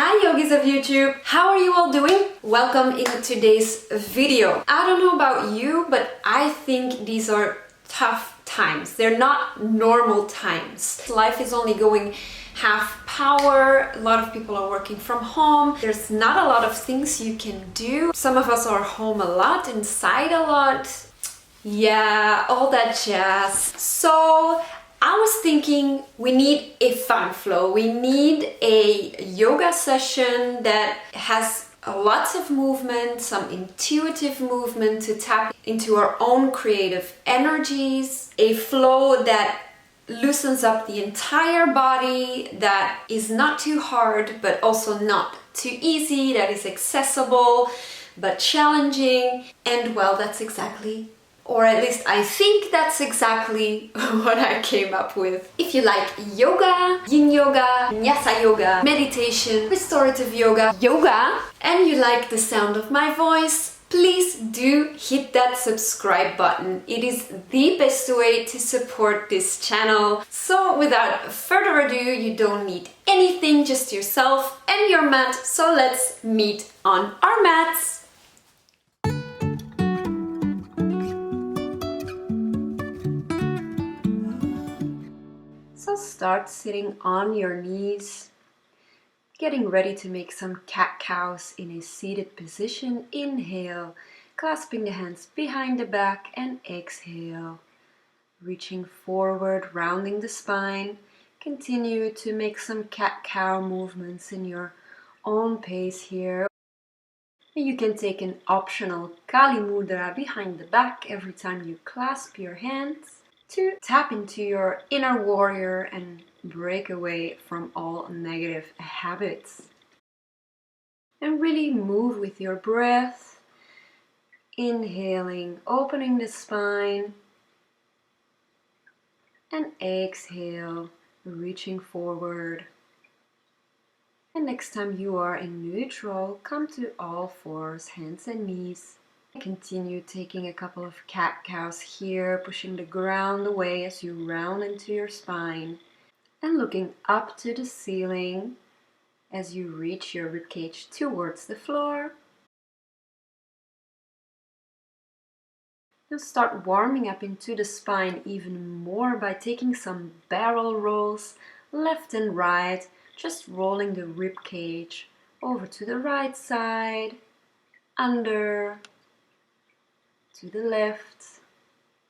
Hi yogis of YouTube! How are you all doing? Welcome in today's video. I don't know about you, but I think these are tough times. They're not normal times. Life is only going half power. A lot of people are working from home. There's not a lot of things you can do. Some of us are home a lot, inside a lot. Yeah, all that jazz. So I was thinking we need a fun flow. We need a yoga session that has lots of movement, some intuitive movement to tap into our own creative energies, a flow that loosens up the entire body, that is not too hard but also not too easy, that is accessible but challenging. And well, that's exactly, or at least I think that's exactly what I came up with. If you like yoga, yin yoga, vinyasa yoga, meditation, restorative yoga, and you like the sound of my voice, please do hit that subscribe button. It is the best way to support this channel. So without further ado, you don't need anything, just yourself and your mat. So let's meet on our mats. So start sitting on your knees, getting ready to make some cat-cows in a seated position. Inhale, clasping the hands behind the back, and exhale, reaching forward, rounding the spine. Continue to make some cat-cow movements in your own pace here. You can take an optional Kali Mudra behind the back every time you clasp your hands to tap into your inner warrior and break away from all negative habits. And really move with your breath. Inhaling, opening the spine, and exhale, reaching forward. And next time you are in neutral, come to all fours, hands and knees. Continue taking a couple of cat-cows here, pushing the ground away as you round into your spine. And looking up to the ceiling as you reach your ribcage towards the floor. Now start warming up into the spine even more by taking some barrel rolls, left and right, just rolling the ribcage over to the right side, under, to the left,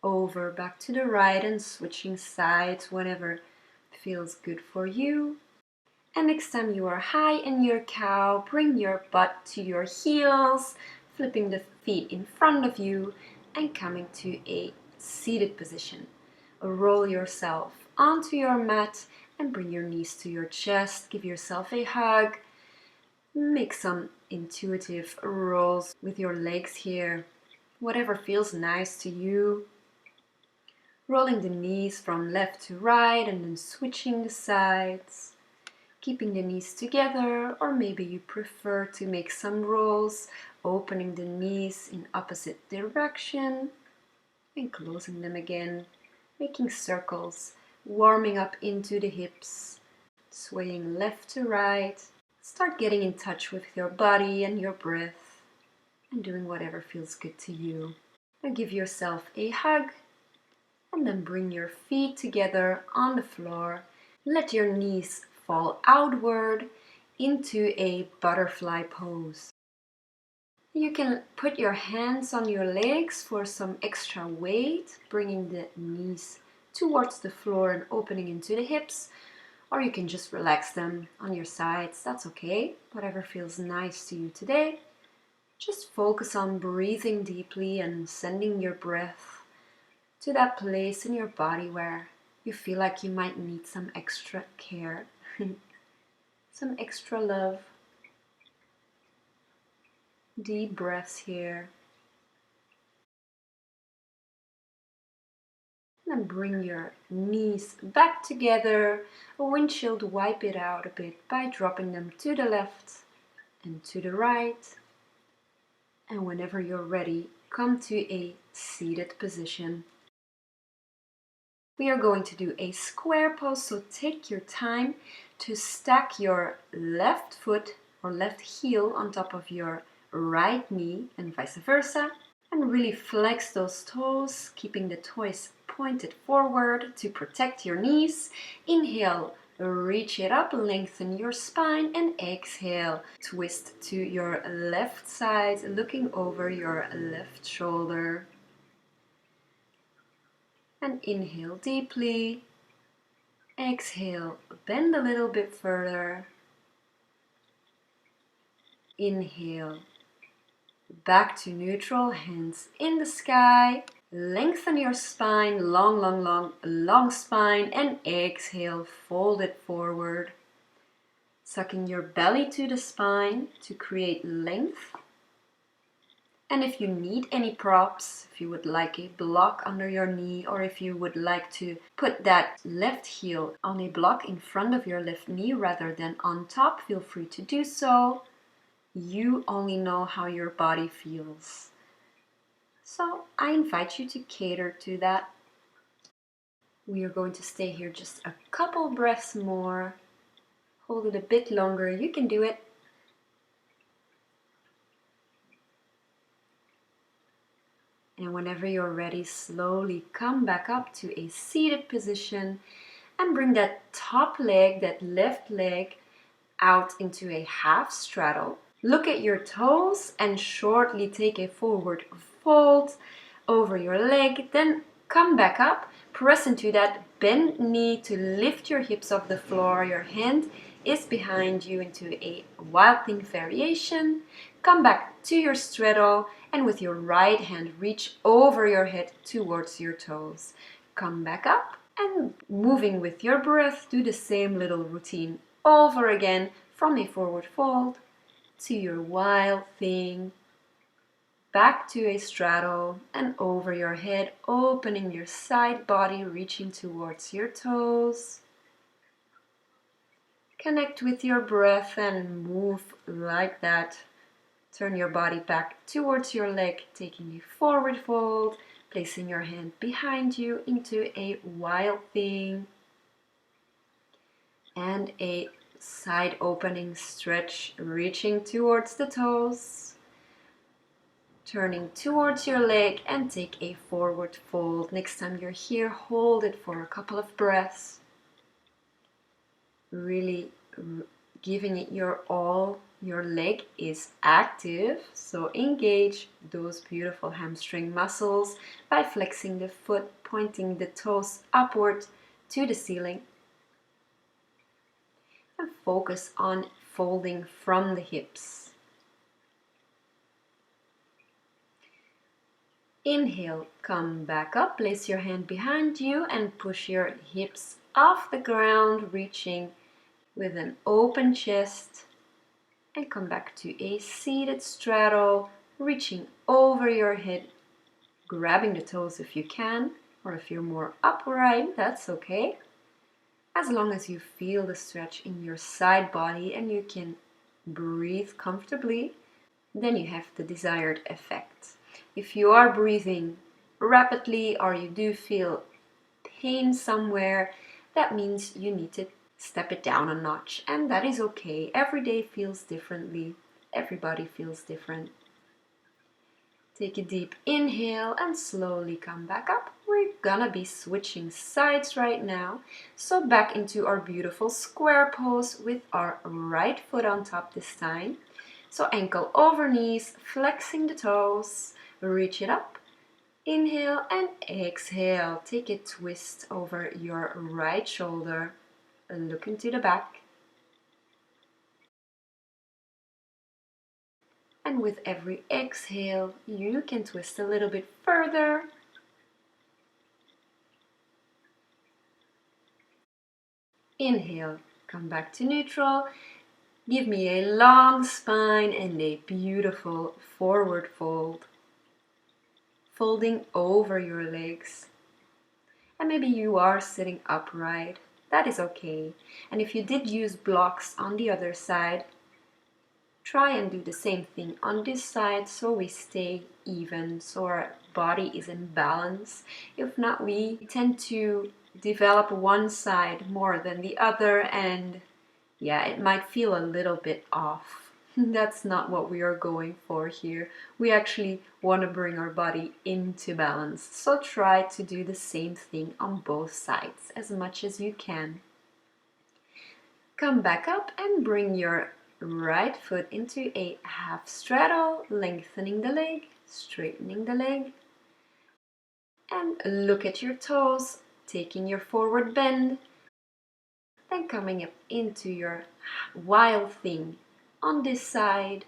over, back to the right, and switching sides whenever feels good for you. And next time you are high in your cow, bring your butt to your heels, flipping the feet in front of you and coming to a seated position. Roll yourself onto your mat and bring your knees to your chest. Give yourself a hug. Make some intuitive rolls with your legs here, whatever feels nice to you. Rolling the knees from left to right and then switching the sides. Keeping the knees together, or maybe you prefer to make some rolls, opening the knees in opposite direction and closing them again, making circles, warming up into the hips, swaying left to right. Start getting in touch with your body and your breath and doing whatever feels good to you. Now give yourself a hug and then bring your feet together on the floor. Let your knees fall outward into a butterfly pose. You can put your hands on your legs for some extra weight, bringing the knees towards the floor and opening into the hips, or you can just relax them on your sides. That's okay, whatever feels nice to you today. Just focus on breathing deeply and sending your breath to that place in your body where you feel like you might need some extra care. Some extra love. Deep breaths here. And then bring your knees back together. Windshield wipe it out a bit by dropping them to the left and to the right. And whenever you're ready, come to a seated position. We are going to do a square pose, so take your time to stack your left foot or left heel on top of your right knee and vice versa. And really flex those toes, keeping the toes pointed forward to protect your knees. Inhale, reach it up, lengthen your spine, and exhale, twist to your left side, looking over your left shoulder. And inhale deeply. Exhale, bend a little bit further. Inhale, back to neutral, hands in the sky. Lengthen your spine, long spine, and exhale, fold it forward. Sucking your belly to the spine to create length. And if you need any props, if you would like a block under your knee, or if you would like to put that left heel on a block in front of your left knee rather than on top, feel free to do so. You only know how your body feels. So I invite you to cater to that. We are going to stay here just a couple breaths more. Hold it a bit longer. You can do it. And whenever you're ready, slowly come back up to a seated position and bring that top leg, that left leg, out into a half straddle. Look at your toes and shortly take a forward fold over your leg. Then come back up, press into that bent knee to lift your hips off the floor. Your hand is behind you into a wild thing variation. Come back to your straddle and with your right hand reach over your head towards your toes. Come back up and moving with your breath, do the same little routine over again from a forward fold to your wild thing, back to a straddle and over your head, opening your side body, reaching towards your toes. Connect with your breath and move like that. Turn your body back towards your leg, taking a forward fold, placing your hand behind you into a wild thing and a side opening stretch, reaching towards the toes. Turning towards your leg and take a forward fold. Next time you're here, hold it for a couple of breaths. Really giving it your all. Your leg is active, so engage those beautiful hamstring muscles by flexing the foot, pointing the toes upward to the ceiling. And focus on folding from the hips. Inhale, come back up, place your hand behind you and push your hips off the ground, reaching with an open chest. And come back to a seated straddle, reaching over your head, grabbing the toes if you can, or if you're more upright, that's okay. As long as you feel the stretch in your side body and you can breathe comfortably, then you have the desired effect. If you are breathing rapidly or you do feel pain somewhere, that means you need to step it down a notch, and that is okay. Every day feels differently. Everybody feels different. Take a deep inhale and slowly come back up. We're gonna be switching sides right now. So back into our beautiful square pose with our right foot on top this time. So ankle over knees, flexing the toes, reach it up. Inhale and exhale. Take a twist over your right shoulder. Look into the back. And with every exhale, you can twist a little bit further. Inhale, come back to neutral. Give me a long spine and a beautiful forward fold. Folding over your legs. And maybe you are sitting upright. That is okay. And if you did use blocks on the other side, try and do the same thing on this side so we stay even, so our body is in balance. If not, we tend to develop one side more than the other and Yeah, it might feel a little bit off. That's not what we are going for here. We actually want to bring our body into balance. So try to do the same thing on both sides as much as you can. Come back up and bring your right foot into a half straddle, lengthening the leg, straightening the leg. And look at your toes, taking your forward bend, then coming up into your wild thing on this side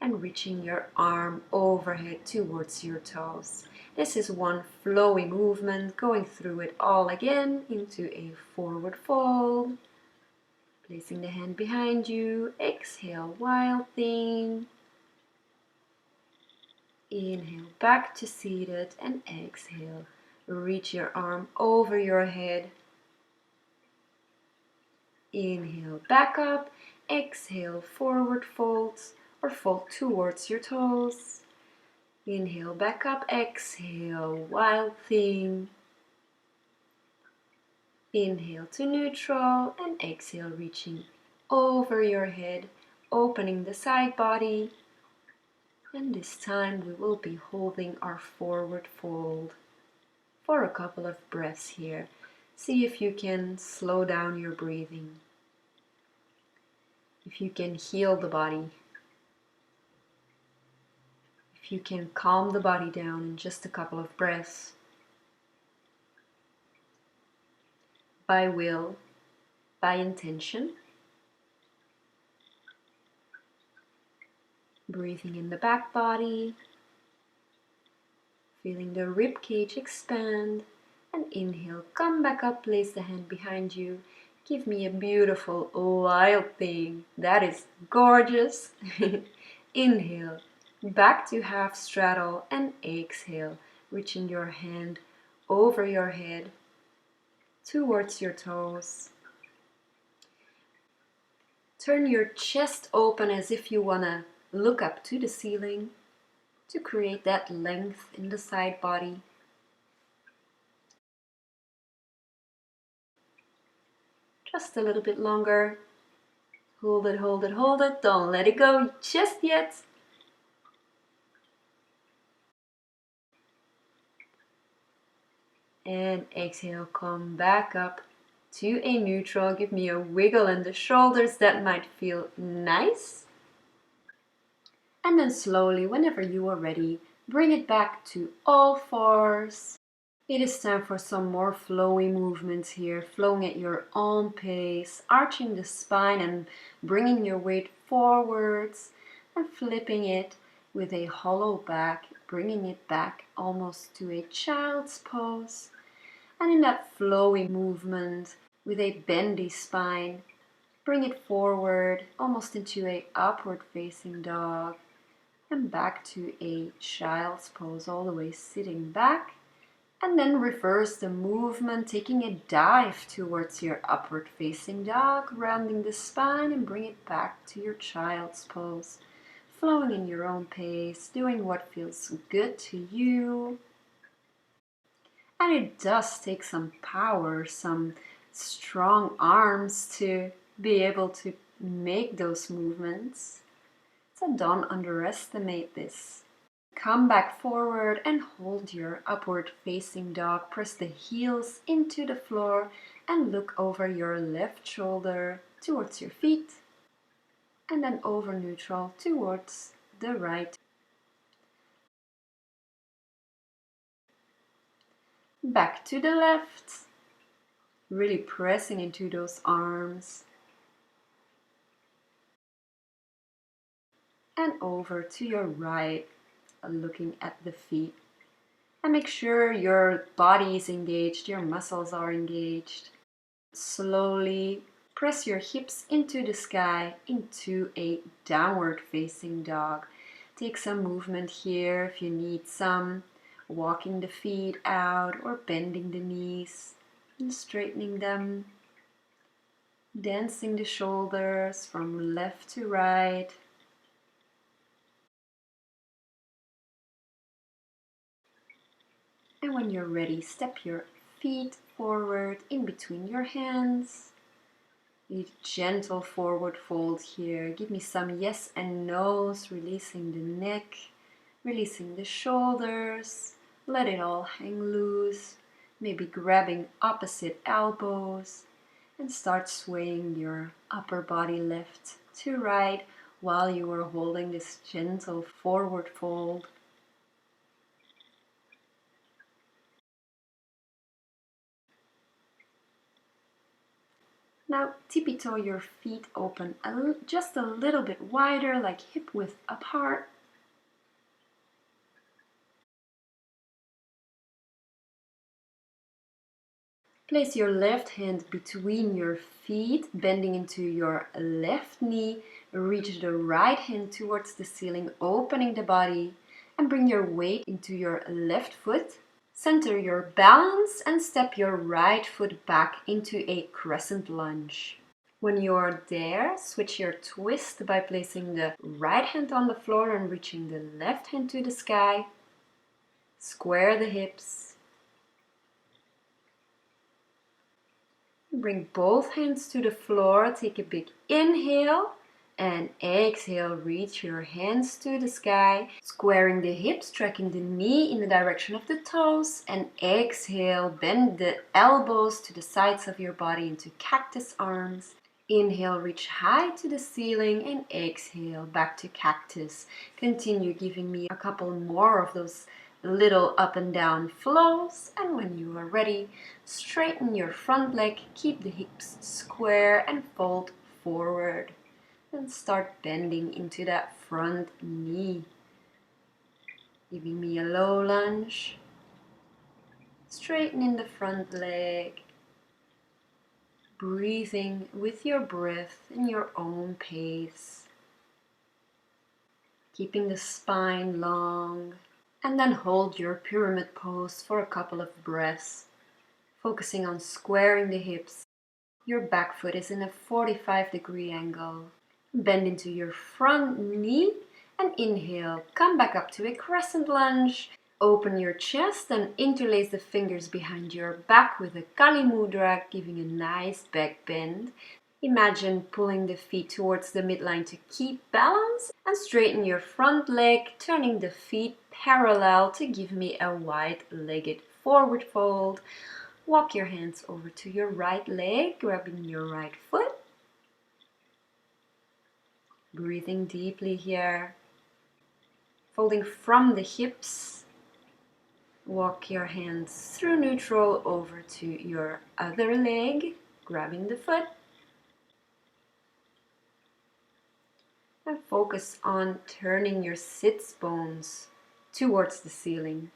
and reaching your arm overhead towards your toes. This is one flowy movement, going through it all again into a forward fold. Placing the hand behind you, exhale, wild thing. Inhale, back to seated, and exhale. Reach your arm over your head. Inhale, back up. Exhale, forward folds or fold towards your toes. Inhale, back up. Exhale, wild thing. Inhale to neutral and exhale, reaching over your head, opening the side body. And this time we will be holding our forward fold for a couple of breaths here. See if you can slow down your breathing. If you can heal the body. If you can calm the body down in just a couple of breaths. By will, by intention. Breathing in the back body. Feeling the rib cage expand. And inhale, come back up, place the hand behind you. Give me a beautiful wild thing. That is gorgeous. Inhale, back to half straddle and exhale, reaching your hand over your head towards your toes. Turn your chest open as if you want to look up to the ceiling to create that length in the side body. Just a little bit longer. Hold it, hold it, hold it. Don't let it go just yet. And exhale, come back up to a neutral. Give me a wiggle in the shoulders. That might feel nice. And then slowly, whenever you are ready, bring it back to all fours. It is time for some more flowy movements here, flowing at your own pace, arching the spine and bringing your weight forwards and flipping it with a hollow back, bringing it back almost to a child's pose. And in that flowy movement with a bendy spine, bring it forward almost into a upward facing dog and back to a child's pose, all the way sitting back. And then reverse the movement, taking a dive towards your upward facing dog, rounding the spine and bring it back to your child's pose. Flowing in your own pace, doing what feels good to you. And it does take some power, some strong arms to be able to make those movements. So don't underestimate this. Come back forward and hold your upward facing dog. Press the heels into the floor and look over your left shoulder towards your feet. And then over neutral towards the right. Back to the left. Really pressing into those arms. And over to your right, looking at the feet. And make sure your body is engaged, your muscles are engaged. Slowly press your hips into the sky, into a downward facing dog. Take some movement here if you need some. Walking the feet out or bending the knees and straightening them. Dancing the shoulders from left to right. And when you're ready, step your feet forward in between your hands. A gentle forward fold here. Give me some yes and no's, releasing the neck, releasing the shoulders. Let it all hang loose. Maybe grabbing opposite elbows and start swaying your upper body left to right while you are holding this gentle forward fold. Now tippy-toe your feet open just a little bit wider, like hip width apart. Place your left hand between your feet, bending into your left knee. Reach the right hand towards the ceiling, opening the body, and bring your weight into your left foot. Center your balance and step your right foot back into a crescent lunge. When you're there, switch your twist by placing the right hand on the floor and reaching the left hand to the sky. Square the hips. Bring both hands to the floor. Take a big inhale and exhale. Reach your hands to the sky. Squaring the hips, tracking the knee in the direction of the toes. And exhale, bend the elbows to the sides of your body into cactus arms. Inhale, reach high to the ceiling, and exhale, back to cactus. Continue giving me a couple more of those little up and down flows, and when you are ready, straighten your front leg, keep the hips square and fold forward, and start bending into that front knee. Giving me a low lunge, straightening the front leg, breathing with your breath in your own pace, keeping the spine long. And then hold your pyramid pose for a couple of breaths, focusing on squaring the hips. Your back foot is in a 45-degree angle. Bend into your front knee and inhale. Come back up to a crescent lunge. Open your chest and interlace the fingers behind your back with a Kali Mudra, giving a nice back bend. Imagine pulling the feet towards the midline to keep balance, and straighten your front leg, turning the feet parallel to give me a wide-legged forward fold. Walk your hands over to your right leg, grabbing your right foot. Breathing deeply here. Folding from the hips. Walk your hands through neutral over to your other leg, grabbing the foot. And focus on turning your sits bones towards the ceiling.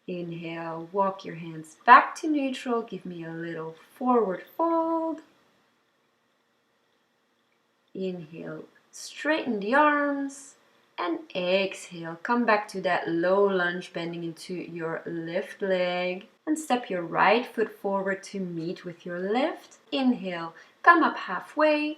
Inhale, walk your hands back to neutral. Give me a little forward fold. Inhale, straighten the arms. And exhale, come back to that low lunge, bending into your left leg. And step your right foot forward to meet with your left. Inhale, come up halfway.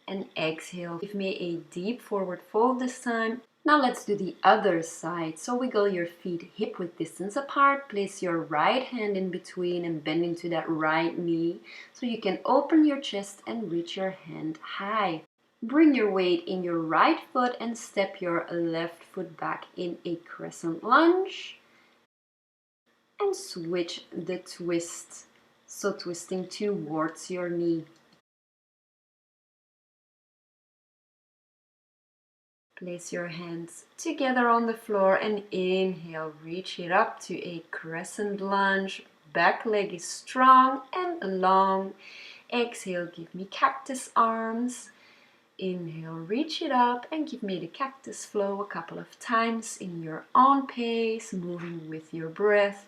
And exhale, give me a deep forward fold this time. Now let's do the other side. So wiggle your feet hip width distance apart. Place your right hand in between and bend into that right knee so you can open your chest and reach your hand high. Bring your weight in your right foot and step your left foot back in a crescent lunge. And switch the twist, so twisting towards your knee. Place your hands together on the floor and inhale, reach it up to a crescent lunge. Back leg is strong and long. Exhale, give me cactus arms. Inhale, reach it up and give me the cactus flow a couple of times in your own pace, moving with your breath.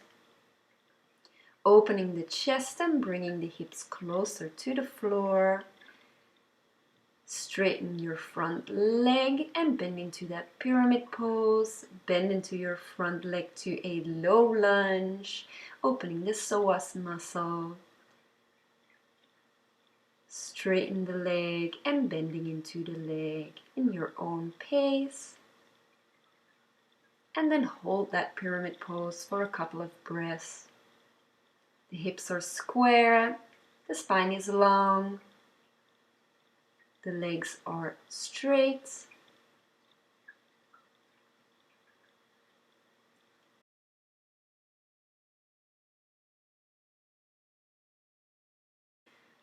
Opening the chest and bringing the hips closer to the floor. Straighten your front leg and bend into that pyramid pose. Bend into your front leg to a low lunge, opening the psoas muscle. Straighten the leg and bending into the leg in your own pace. and then hold that pyramid pose for a couple of breaths. The hips are square, the spine is long, the legs are straight.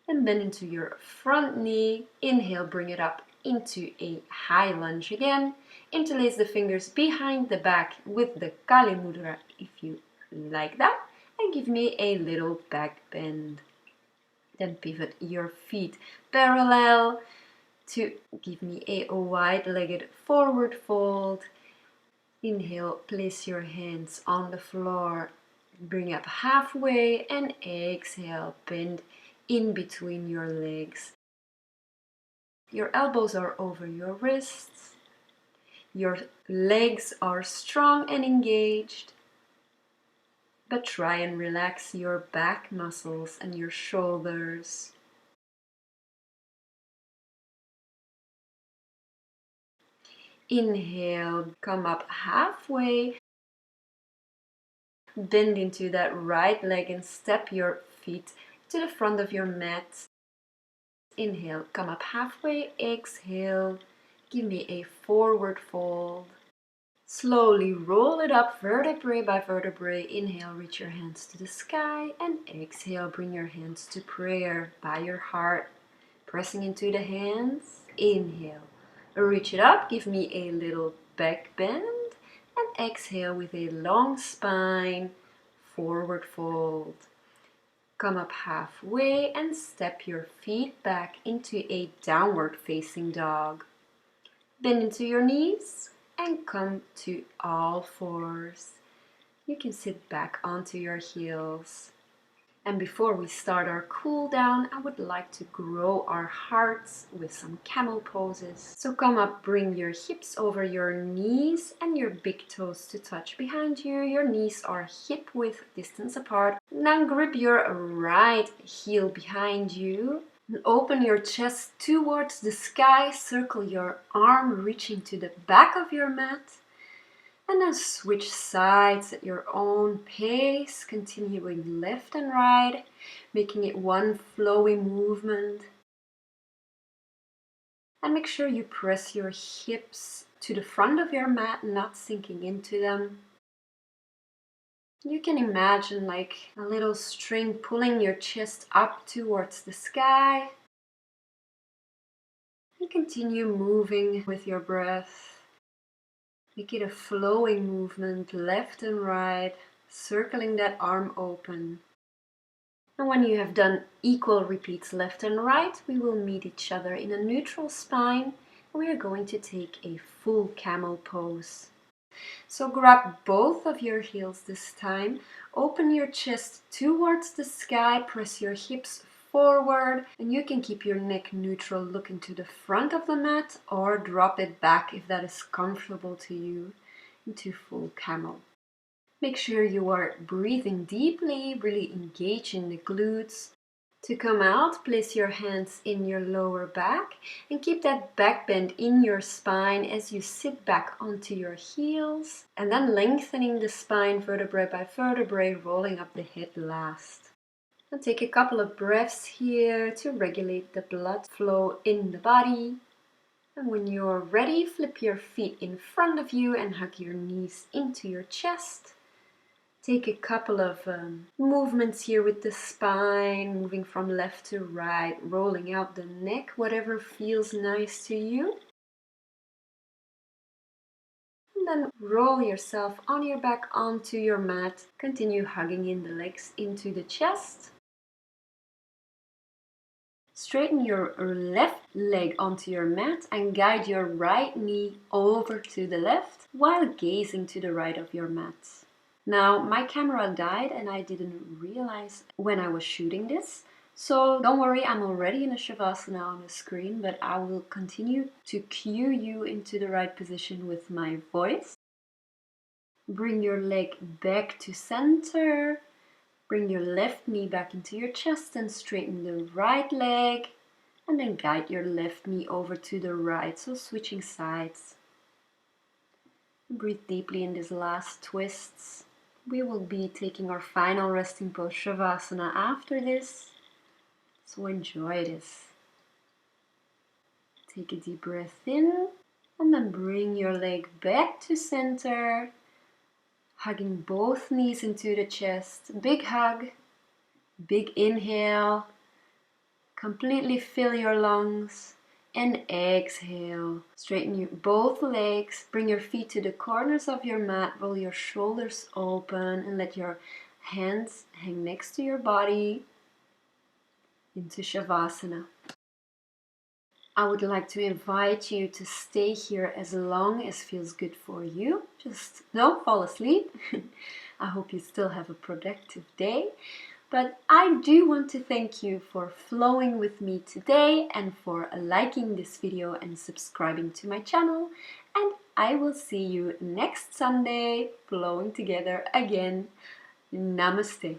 And bend into your front knee. Inhale, bring it up into a high lunge again. Interlace the fingers behind the back with the Kali Mudra if you like that. And give me a little back bend. Then pivot your feet parallel to give me a wide-legged forward fold. Inhale, place your hands on the floor. Bring up halfway and exhale, bend in between your legs. Your elbows are over your wrists. Your legs are strong and engaged. But try and relax your back muscles and your shoulders. Inhale, come up halfway. Bend into that right leg and step your feet to the front of your mat. Inhale, come up halfway, exhale, give me a forward fold. Slowly roll it up vertebrae by vertebrae. Inhale, reach your hands to the sky, and exhale, bring your hands to prayer by your heart. Pressing into the hands, inhale, reach it up, give me a little back bend, and exhale with a long spine, forward fold. Come up halfway and step your feet back into a downward facing dog. Bend into your knees and come to all fours. You can sit back onto your heels. And before we start our cool down, I would like to grow our hearts with some camel poses. So come up, bring your hips over your knees and your big toes to touch behind you. Your knees are hip width distance apart. Now grip your right heel behind you. Open your chest towards the sky. Circle your arm reaching to the back of your mat. And then switch sides at your own pace, continuing left and right, making it one flowy movement. And make sure you press your hips to the front of your mat, not sinking into them. You can imagine like a little string pulling your chest up towards the sky. And continue moving with your breath. Make it a flowing movement, left and right, circling that arm open. And when you have done equal repeats left and right, we will meet each other in a neutral spine. We are going to take a full camel pose. So grab both of your heels this time. Open your chest towards the sky, press your hips forward, and you can keep your neck neutral looking to the front of the mat or drop it back if that is comfortable to you into full camel. Make sure you are breathing deeply, really engaging the glutes. To come out, place your hands in your lower back and keep that back bend in your spine as you sit back onto your heels, and then lengthening the spine vertebrae by vertebrae, rolling up the head last. And take a couple of breaths here to regulate the blood flow in the body. And when you're ready, flip your feet in front of you and hug your knees into your chest. Take a couple of movements here with the spine, moving from left to right, rolling out the neck, whatever feels nice to you. And then roll yourself on your back onto your mat. Continue hugging in the legs into the chest. Straighten your left leg onto your mat and guide your right knee over to the left while gazing to the right of your mat. Now, my camera died and I didn't realize when I was shooting this. So don't worry, I'm already in a Shavasana on the screen, but I will continue to cue you into the right position with my voice. Bring your leg back to center. Bring your left knee back into your chest and straighten the right leg. And then guide your left knee over to the right, so switching sides. Breathe deeply in these last twists. We will be taking our final resting pose, Shavasana, after this. So enjoy this. Take a deep breath in and then bring your leg back to center. Hugging both knees into the chest. Big hug. Big inhale. Completely fill your lungs. And exhale. Straighten both legs. Bring your feet to the corners of your mat. Roll your shoulders open and let your hands hang next to your body into Shavasana. I would like to invite you to stay here as long as feels good for you. Just don't fall asleep. I hope you still have a productive day. But I do want to thank you for flowing with me today and for liking this video and subscribing to my channel. And I will see you next Sunday, flowing together again. Namaste.